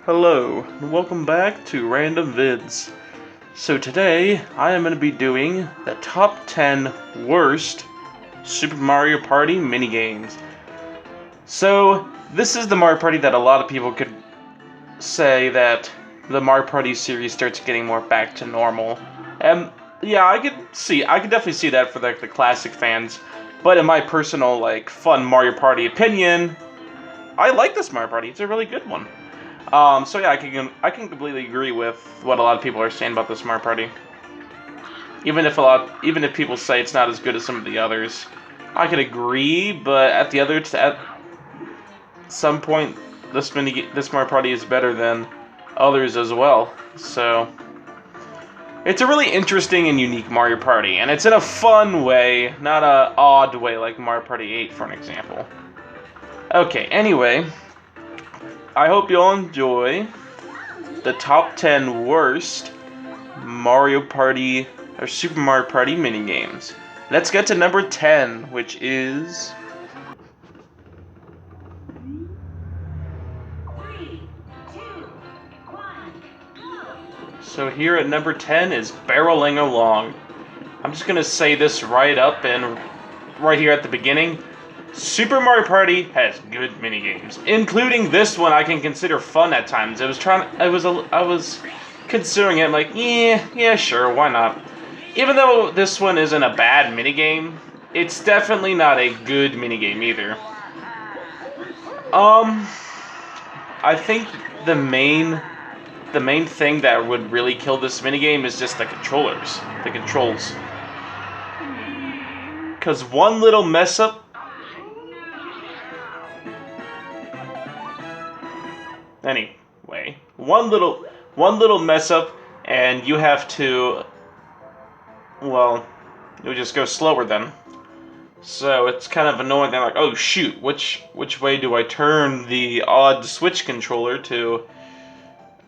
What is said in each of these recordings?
Hello, and welcome back to Random Vids. So today, I am going to be doing the top 10 worst Super Mario Party minigames. So, this is the Mario Party that a lot of people could say that the Mario Party series starts getting more back to normal. And yeah, I could definitely see that for the classic fans. But in my personal, fun Mario Party opinion, I like this Mario Party. It's a really good one. So yeah, I can completely agree with what a lot of people are saying about this Mario Party. Even if people say it's not as good as some of the others, I could agree. But at some point, this Mario Party is better than others as well. So it's a really interesting and unique Mario Party, and it's in a fun way, not a odd way like Mario Party 8, for an example. Okay, anyway, I hope you all enjoy the top 10 worst Mario Party or Super Mario Party minigames. Let's get to number 10, which is... So here at number 10 is Barreling Along. I'm just going to say this right up and right here at the beginning. Super Mario Party has good minigames, including this one I can consider fun at times. I was considering it like, yeah, sure, why not? Even though this one isn't a bad minigame, it's definitely not a good minigame either. I think the main thing that would really kill this minigame is just the controls. Because one little mess up. Anyway, one little mess up, and you have to, well, you'll just go slower then. So it's kind of annoying. They're like, oh shoot, which way do I turn the odd Switch controller to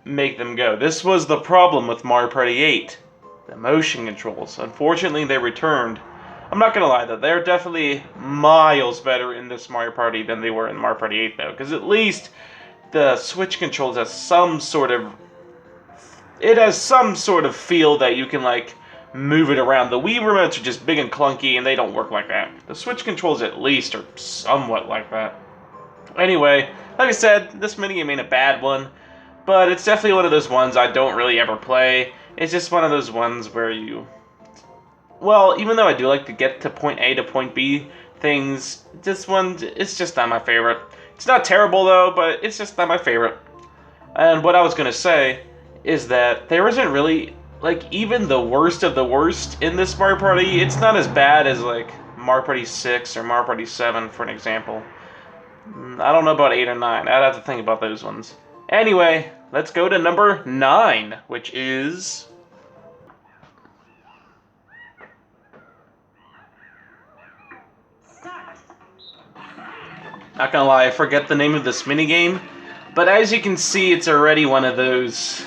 make them go? This was the problem with Mario Party 8, the motion controls. Unfortunately, they returned. I'm not gonna lie though, they're definitely miles better in this Mario Party than they were in Mario Party 8 though, because at least the Switch controls has some sort of feel that you can move it around. The Wii remotes are just big and clunky and they don't work like that. The Switch controls at least are somewhat like that. Anyway, like I said, this minigame ain't a bad one, but it's definitely one of those ones I don't really ever play. It's just one of those ones where well, even though I do like to get to point A to point B things, this one, it's just not my favorite. It's not terrible though, but it's just not my favorite. And what I was gonna say is that there isn't really, even the worst of the worst in this Mario Party, it's not as bad as Mario Party 6 or Mario Party 7, for an example. I don't know about 8 or 9. I'd have to think about those ones. Anyway, let's go to number 9, which is... Not gonna lie, I forget the name of this minigame, but as you can see, it's already one of those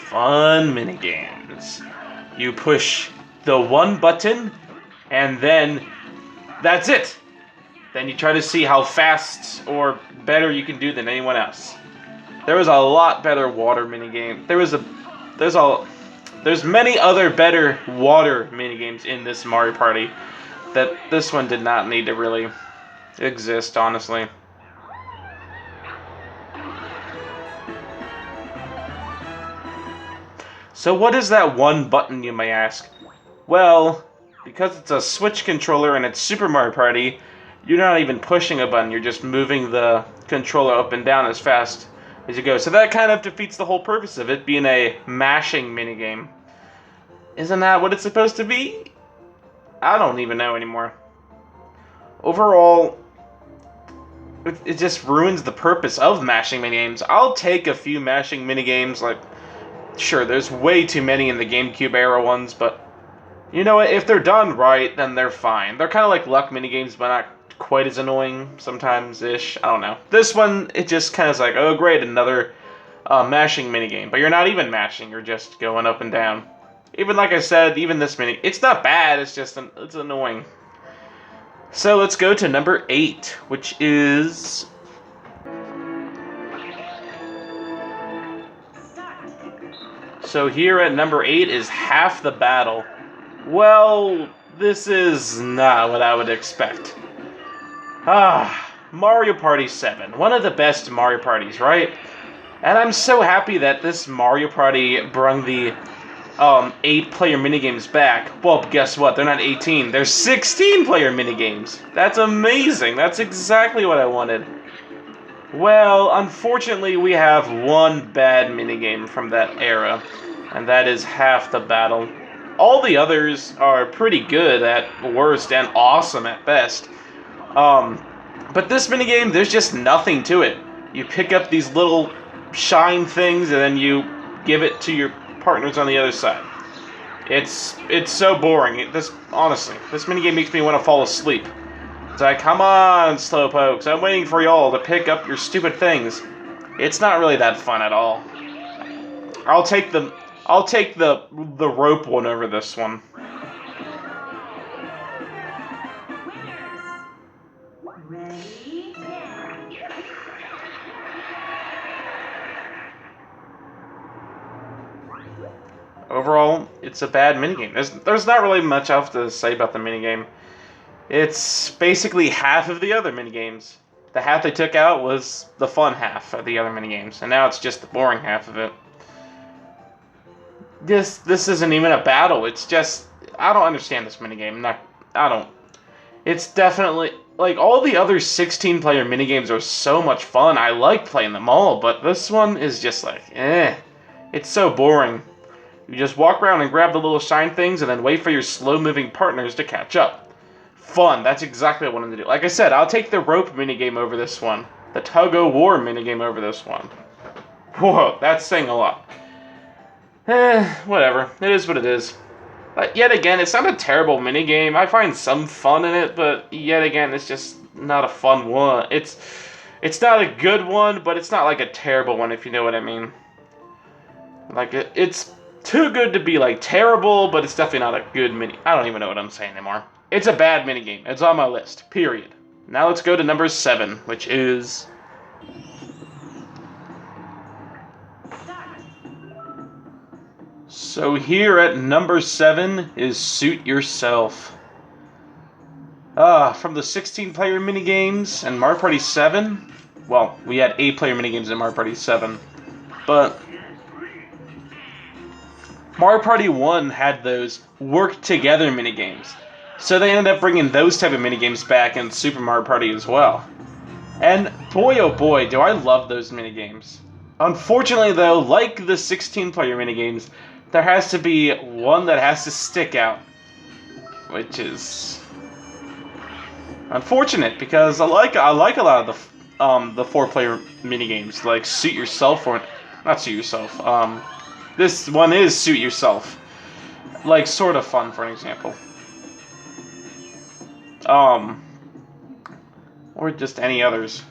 fun minigames. You push the one button, and then that's it. Then you try to see how fast or better you can do than anyone else. There was a lot better water minigame. There's many other better water minigames in this Mario Party that this one did not need to really exist, honestly. So what is that one button, you may ask? Well, because it's a Switch controller and it's Super Mario Party, you're not even pushing a button, you're just moving the controller up and down as fast as you go. So that kind of defeats the whole purpose of it being a mashing minigame. Isn't that what it's supposed to be? I don't even know anymore. Overall, it just ruins the purpose of mashing minigames. I'll take a few mashing minigames, sure, there's way too many in the GameCube era ones, but you know what? If they're done right, then they're fine. They're kind of like luck minigames, but not quite as annoying sometimes-ish. I don't know. This one, it just kind of is like, oh great, another mashing minigame. But you're not even mashing, you're just going up and down. Even like I said, even this it's not bad, it's just, it's annoying. So let's go to number 8, which is... So here at number 8 is half the battle. Well, this is not what I would expect. Mario Party 7. One of the best Mario Parties, right? And I'm so happy that this Mario Party brung the 8-player minigames back. Well, guess what? They're not 18. They're 16-player minigames. That's amazing. That's exactly what I wanted. Well, unfortunately, we have one bad minigame from that era, and that is half the battle. All the others are pretty good at worst and awesome at best. But this minigame, there's just nothing to it. You pick up these little shine things, and then you give it to your partners on the other side. It's so boring. Honestly, this minigame makes me want to fall asleep. It's like, come on, slowpokes, I'm waiting for y'all to pick up your stupid things. It's not really that fun at all. I'll take the rope one over this one. Overall, it's a bad minigame. There's not really much else to say about the minigame. It's basically half of the other minigames. The half they took out was the fun half of the other minigames, and now it's just the boring half of it. This isn't even a battle. It's just, I don't understand this minigame. I don't. It's definitely, like, all the other 16-player minigames are so much fun. I like playing them all, but this one is just like, It's so boring. You just walk around and grab the little shine things and then wait for your slow-moving partners to catch up. Fun, that's exactly what I wanted to do. Like I said, I'll take the rope minigame over this one. The tug-o-war minigame over this one. Whoa, that's saying a lot. Whatever. It is what it is. But yet again, it's not a terrible minigame. I find some fun in it, but yet again, it's just not a fun one. It's not a good one, but it's not like a terrible one, if you know what I mean. Like, it's too good to be, like, terrible, but it's definitely not a good mini... I don't even know what I'm saying anymore. It's a bad minigame. It's on my list. Period. Now let's go to number 7, which is... So here at number 7 is Suit Yourself. From the 16-player minigames and Mario Party 7... Well, we had 8-player minigames in Mario Party 7. But... Mario Party 1 had those work-together minigames. So they ended up bringing those type of minigames back in Super Mario Party as well. And boy oh boy, do I love those minigames. Unfortunately though, like the 16-player minigames, there has to be one that has to stick out. Which is... unfortunate, because I like a lot of the 4-player minigames, like Suit Yourself, or... not Suit Yourself, this one is Suit Yourself. Like, sort of fun, for an example. Or just any others.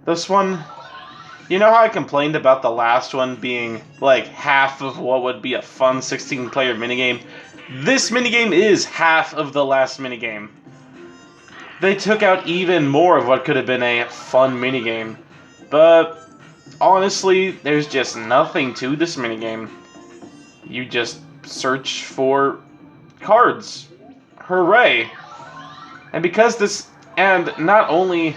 This one, you know how I complained about the last one being, like, half of what would be a fun 16-player minigame? This minigame is half of the last minigame. They took out even more of what could have been a fun minigame. But, honestly, there's just nothing to this minigame. You just search for cards. Hooray! And because this... and not only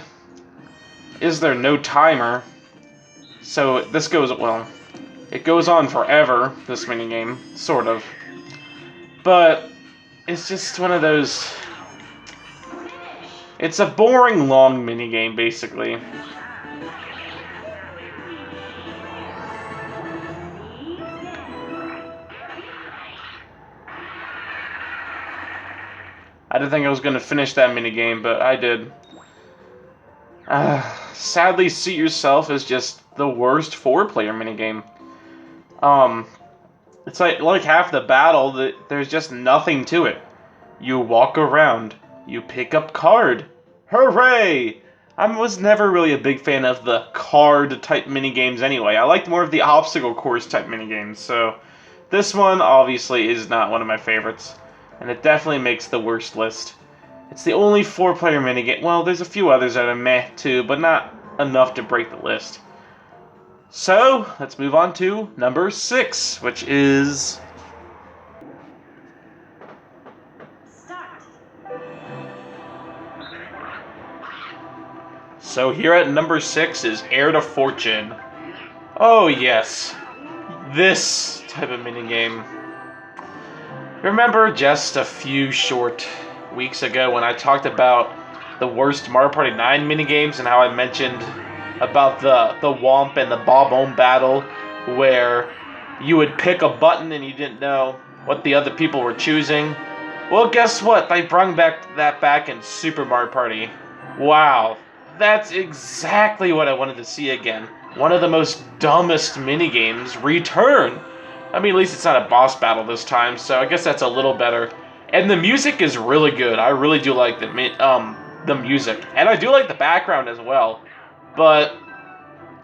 is there no timer, so this goes... well, it goes on forever, this minigame, sort of. But it's just one of those... it's a boring, long minigame, basically. I didn't think I was going to finish that minigame, but I did. Sadly, Suit Yourself is just the worst 4-player minigame. It's like half the battle, there's just nothing to it. You walk around, you pick up card. Hooray! I was never really a big fan of the card-type minigames anyway. I liked more of the obstacle course-type minigames, so... this one, obviously, is not one of my favorites. And it definitely makes the worst list. It's the only 4-player minigame. Well, there's a few others that are meh too, but not enough to break the list. So, let's move on to number 6, which is... So here at number 6 is Heir to Fortune. Oh yes, this type of minigame. Remember just a few short weeks ago when I talked about the worst Mario Party 9 minigames and how I mentioned about the Womp and the Bob-omb battle where you would pick a button and you didn't know what the other people were choosing? Well, guess what? They brought that back in Super Mario Party. Wow, that's exactly what I wanted to see again. One of the most dumbest minigames return. I mean, at least it's not a boss battle this time, so I guess that's a little better. And the music is really good. I really do like the music, and I do like the background as well. But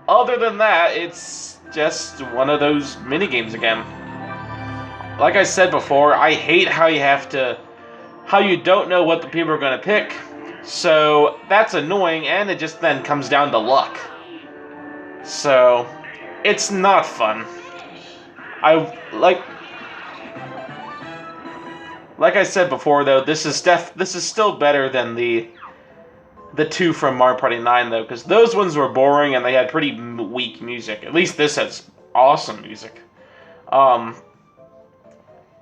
other than that, it's just one of those minigames again. Like I said before, I hate how you don't know what the people are going to pick. So that's annoying, and it just then comes down to luck. So it's not fun. I like I said before though, this is still better than the two from Mario Party 9 though, because those ones were boring and they had pretty weak music. At least this has awesome music. The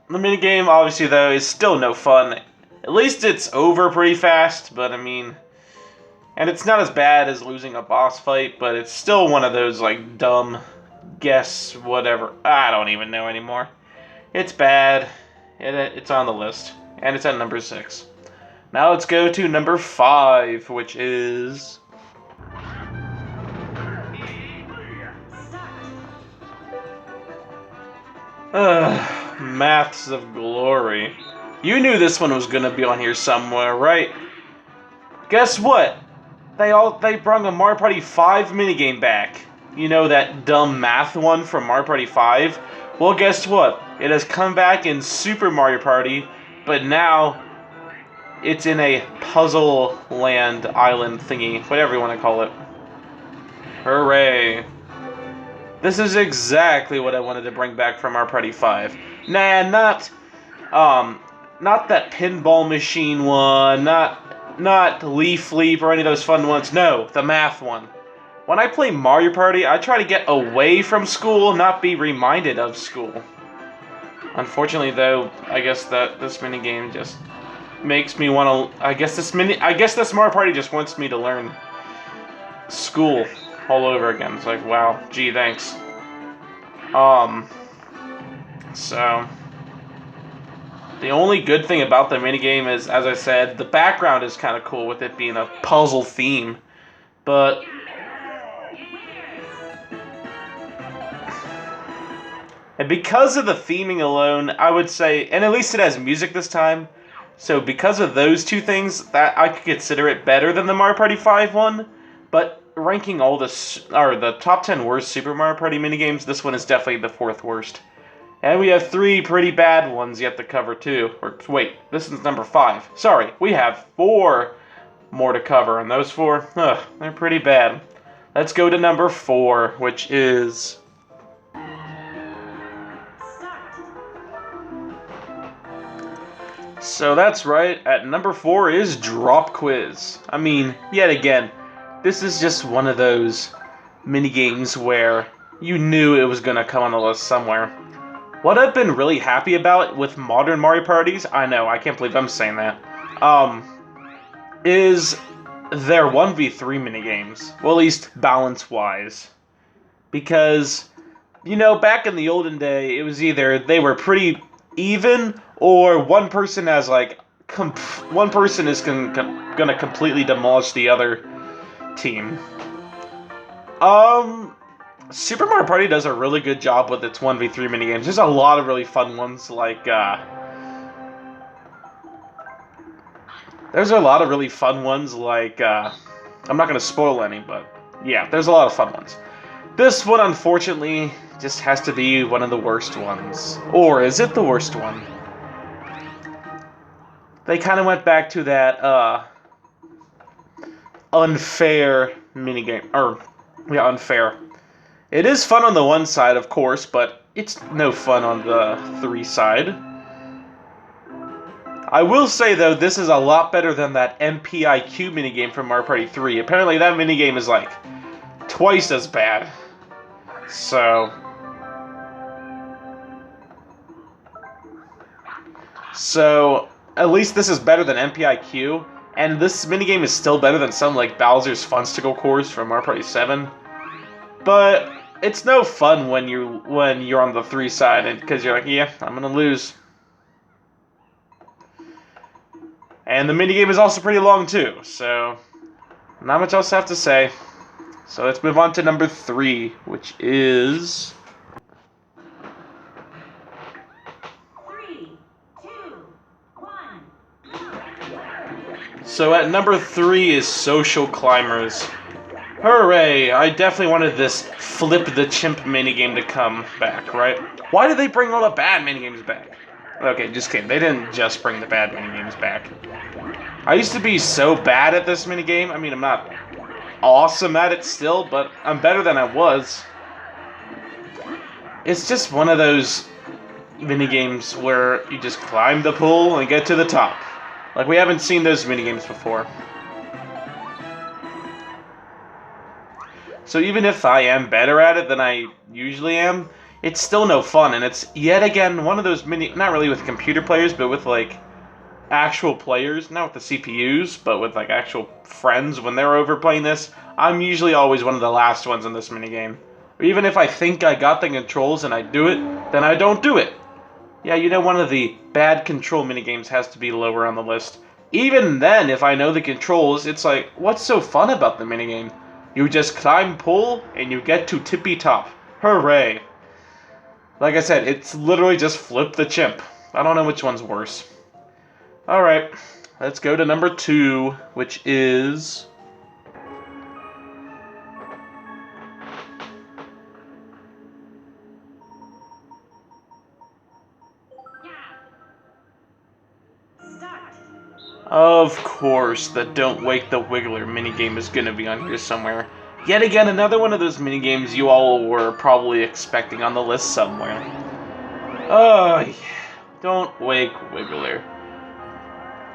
minigame, obviously, though, is still no fun. At least it's over pretty fast, but I mean... And it's not as bad as losing a boss fight, but it's still one of those, like, dumb guess whatever. I don't even know anymore. It's bad. It's on the list. And it's at number 6. Now let's go to number 5, which is... Maths of Glory. You knew this one was gonna be on here somewhere, right? Guess what? They brought a Mario Party 5 minigame back. You know that dumb math one from Mario Party 5? Well, guess what? It has come back in Super Mario Party, but now it's in a puzzle land island thingy, whatever you want to call it. Hooray. This is exactly what I wanted to bring back from Mario Party 5. Nah, not that pinball machine one, not Leaf Leap or any of those fun ones. No, the math one. When I play Mario Party, I try to get away from school, not be reminded of school. Unfortunately, though, I guess that this minigame just makes me want to... I guess this Mario Party just wants me to learn school all over again. It's like, wow, gee, thanks. So... The only good thing about the minigame is, as I said, the background is kind of cool with it being a puzzle theme. But... And because of the theming alone, I would say, and at least it has music this time, so because of those two things, that I could consider it better than the Mario Party 5 one. But ranking all the top 10 worst Super Mario Party minigames, this one is definitely the 4th worst. And we have 3 pretty bad ones yet to cover too. Or wait, this is number 5. Sorry, we have 4 more to cover, and those 4, they're pretty bad. Let's go to number 4, which is... So that's right, at number 4 is Drop Quiz. I mean, yet again, this is just one of those minigames where you knew it was going to come on the list somewhere. What I've been really happy about with modern Mario Parties, I know, I can't believe I'm saying that, is their 1v3 minigames. Well, at least balance-wise. Because, you know, back in the olden day, it was either they were pretty even, or one person has, like, one person is gonna completely demolish the other team. Super Mario Party does a really good job with its 1v3 minigames. There's a lot of really fun ones, like, there's a lot of really fun ones, like, I'm not gonna spoil any, but, yeah, there's a lot of fun ones. This one, unfortunately, just has to be one of the worst ones. Or is it the worst one? They kind of went back to that, unfair minigame, or, yeah, unfair. It is fun on the one side, of course, but it's no fun on the 3 side. I will say, though, this is a lot better than that MPIQ minigame from Mario Party 3. Apparently that minigame is, like, twice as bad. So... at least this is better than MPIQ, and this minigame is still better than some, like, Bowser's Funsticle Course from Mario Party 7. But it's no fun when you're on the 3 side, and because you're like, yeah, I'm gonna lose. And the minigame is also pretty long too, so not much else I have to say. So let's move on to number 3, which is... 3, 2, 1. So at number 3 is Social Climbers. Hooray! I definitely wanted this Flip the Chimp minigame to come back, right? Why did they bring all the bad minigames back? Okay, just kidding. They didn't just bring the bad minigames back. I used to be so bad at this minigame. I mean, I'm not awesome at it still, but I'm better than I was. It's just one of those minigames where you just climb the pool and get to the top. Like, we haven't seen those minigames before. So even if I am better at it than I usually am, it's still no fun, and it's yet again one of those not really with computer players, but with, like, actual players, not with the CPUs, but with, like, actual friends when they're over playing this. I'm usually always one of the last ones in this minigame. Even if I think I got the controls and I do it, then I don't do it. Yeah, you know, one of the bad control minigames has to be lower on the list. Even then, if I know the controls, it's like, what's so fun about the minigame? You just climb pool, and you get to tippy top. Hooray! Like I said, it's literally just Flip the Chimp. I don't know which one's worse. Alright, let's go to number 2, which is... Of course, the Don't Wake the Wiggler minigame is going to be on here somewhere. Yet again, another one of those minigames you all were probably expecting on the list somewhere. Oh, yeah. Don't Wake Wiggler.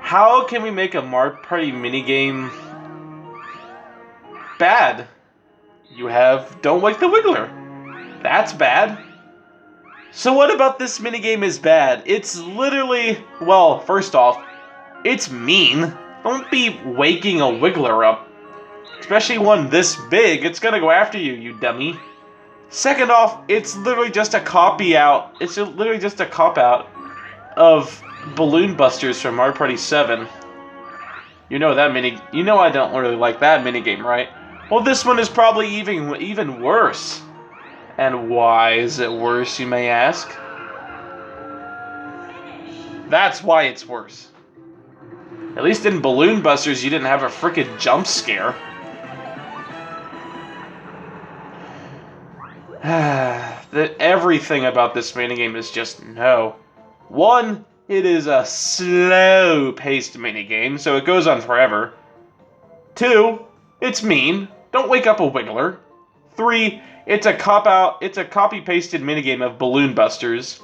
How can we make a Mario Party minigame bad? You have Don't Wake the Wiggler. That's bad. So what about this minigame is bad? It's literally, well, first off, it's mean. Don't be waking a Wiggler up. Especially one this big, it's gonna go after you, you dummy. Second off, it's literally just a copy out. It's literally just a cop-out of Balloon Busters from Mario Party 7. You know that you know I don't really like that minigame, right? Well, this one is probably even worse. And why is it worse, you may ask? That's why it's worse. At least in Balloon Busters, you didn't have a frickin' jump scare. Everything about this minigame is just no. One, it is a slow-paced minigame, so it goes on forever. 2, it's mean. Don't wake up a Wiggler. 3, it's a cop-out. It's a copy-pasted minigame of Balloon Busters.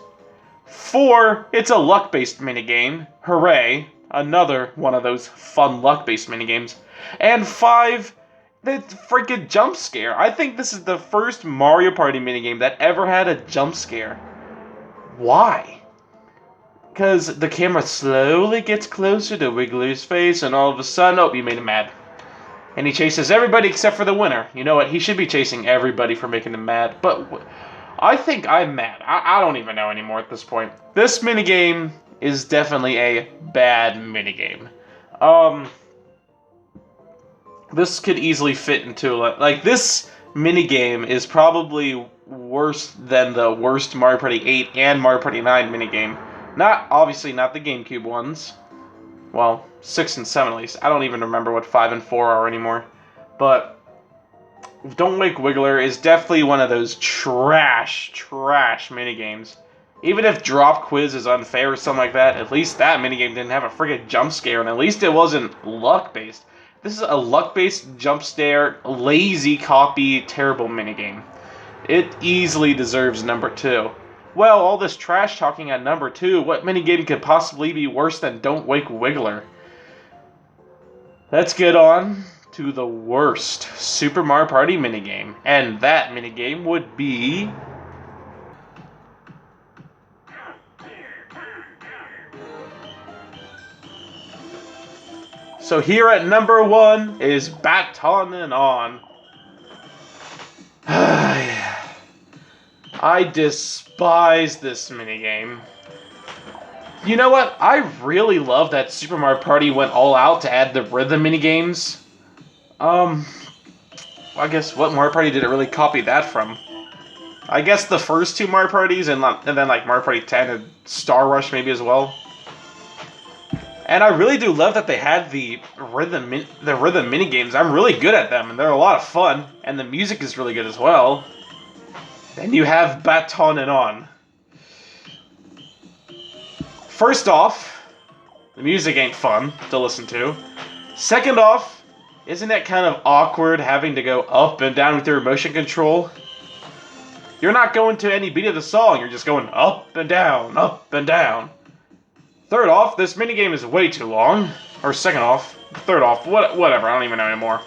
4, it's a luck-based minigame. Hooray. Another one of those fun luck-based minigames. And 5, the freaking jump scare. I think this is the first Mario Party minigame that ever had a jump scare. Why? Because the camera slowly gets closer to Wiggler's face, and all of a sudden, oh, you made him mad. And he chases everybody except for the winner. You know what? He should be chasing everybody for making him mad. But I think I'm mad. I don't even know anymore at this point. This minigame is definitely a bad minigame. This could easily fit into, like, this minigame is probably worse than the worst Mario Party 8 and Mario Party 9 minigame. Obviously not the GameCube ones. Well, 6 and 7 at least. I don't even remember what 5 and 4 are anymore. But Don't Wake Wiggler is definitely one of those trash minigames. Even if Drop Quiz is unfair or something like that, at least that minigame didn't have a friggin' jump scare, and at least it wasn't luck-based. This is a luck-based jump scare, lazy copy, terrible minigame. It easily deserves number 2. Well, all this trash talking at number 2, what minigame could possibly be worse than Don't Wake Wiggler? Let's get on to the worst Super Mario Party minigame. And that minigame would be... So here at number 1 is Baton and On. I despise this minigame. You know what? I really love that Super Mario Party went all out to add the rhythm minigames. I guess what Mario Party did it really copy that from? I guess the first 2 Mario Parties and then like Mario Party 10 and Star Rush maybe as well. And I really do love that they had the rhythm minigames. I'm really good at them, and they're a lot of fun, and the music is really good as well. Then you have Baton and On. First off, the music ain't fun to listen to. Second off, isn't it kind of awkward having to go up and down with your motion control? You're not going to any beat of the song, you're just going up and down, up and down. Third off, this minigame is way too long. Or second off, third off, whatever, I don't even know anymore.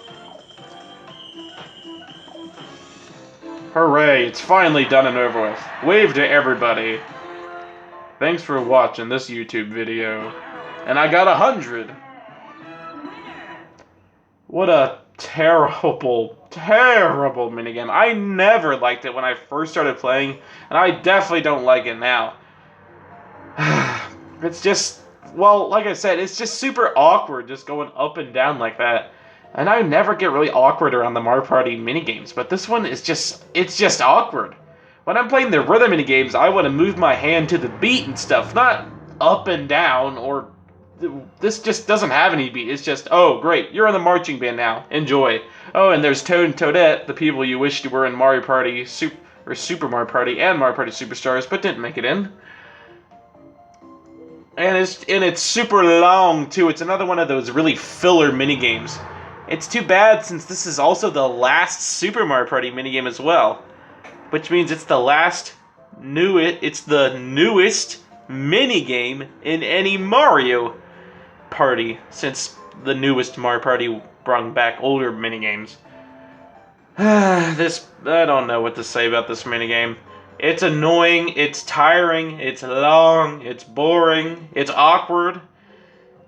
Hooray, it's finally done and over with. Wave to everybody. Thanks for watching this YouTube video. And I got 100. What a terrible, terrible minigame. I never liked it when I first started playing, and I definitely don't like it now. It's just, well, like I said, it's just super awkward just going up and down like that. And I never get really awkward around the Mario Party minigames, but this one is just, it's just awkward. When I'm playing the rhythm minigames, I want to move my hand to the beat and stuff, not up and down, or this just doesn't have any beat. It's just, oh, great, you're in the marching band now, enjoy. Oh, and there's Toad and Toadette, the people you wished were in Mario Party, Super Mario Party and Mario Party Superstars, but didn't make it in. And it's super long, too. It's another one of those really filler minigames. It's too bad since this is also the last Super Mario Party minigame as well. Which means it's the newest minigame in any Mario Party, since the newest Mario Party brought back older minigames. I don't know what to say about this minigame. It's annoying, it's tiring, it's long, it's boring, it's awkward,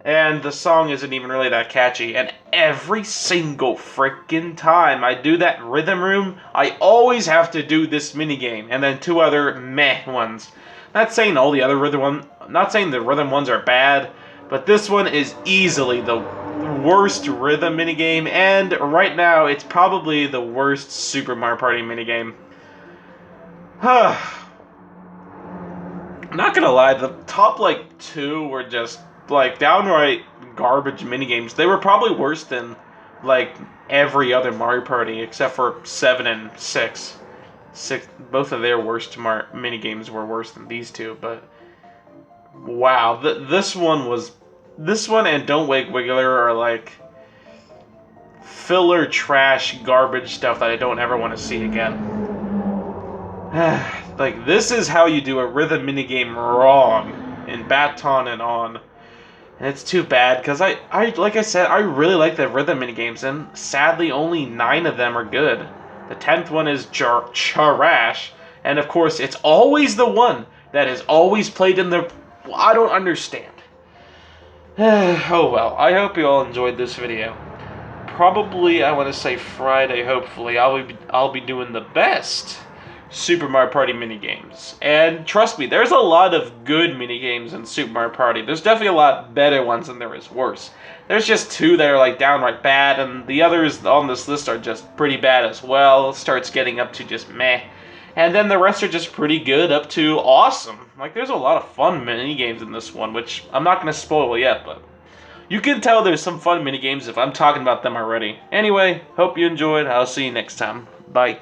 and the song isn't even really that catchy. And every single freaking time I do that rhythm room, I always have to do this minigame, and then 2 other meh ones. Not saying all the other not saying the rhythm ones are bad, but this one is easily the worst rhythm minigame, and right now it's probably the worst Super Mario Party minigame. Not gonna lie, the top like 2 were just like downright garbage minigames. They were probably worse than like every other Mario Party except for 7 and 6. Both of their worst minigames were worse than these 2, but wow, this one and Don't Wake Wiggler are like filler trash garbage stuff that I don't ever want to see again. Like, this is how you do a rhythm minigame wrong in Baton and On. And it's too bad, because I like I said, I really like the rhythm minigames, and sadly only 9 of them are good. The 10th one is trash, and of course it's always the one that is always played in the... I don't understand. Oh well, I hope you all enjoyed this video. Probably, I want to say Friday, hopefully, I'll be doing the best Super Mario Party minigames. And trust me, there's a lot of good minigames in Super Mario Party. There's definitely a lot better ones than there is worse. There's just 2 that are like downright bad, and the others on this list are just pretty bad as well. It starts getting up to just meh. And then the rest are just pretty good up to awesome. Like, there's a lot of fun minigames in this one, which I'm not going to spoil yet, but you can tell there's some fun minigames if I'm talking about them already. Anyway, hope you enjoyed. I'll see you next time. Bye.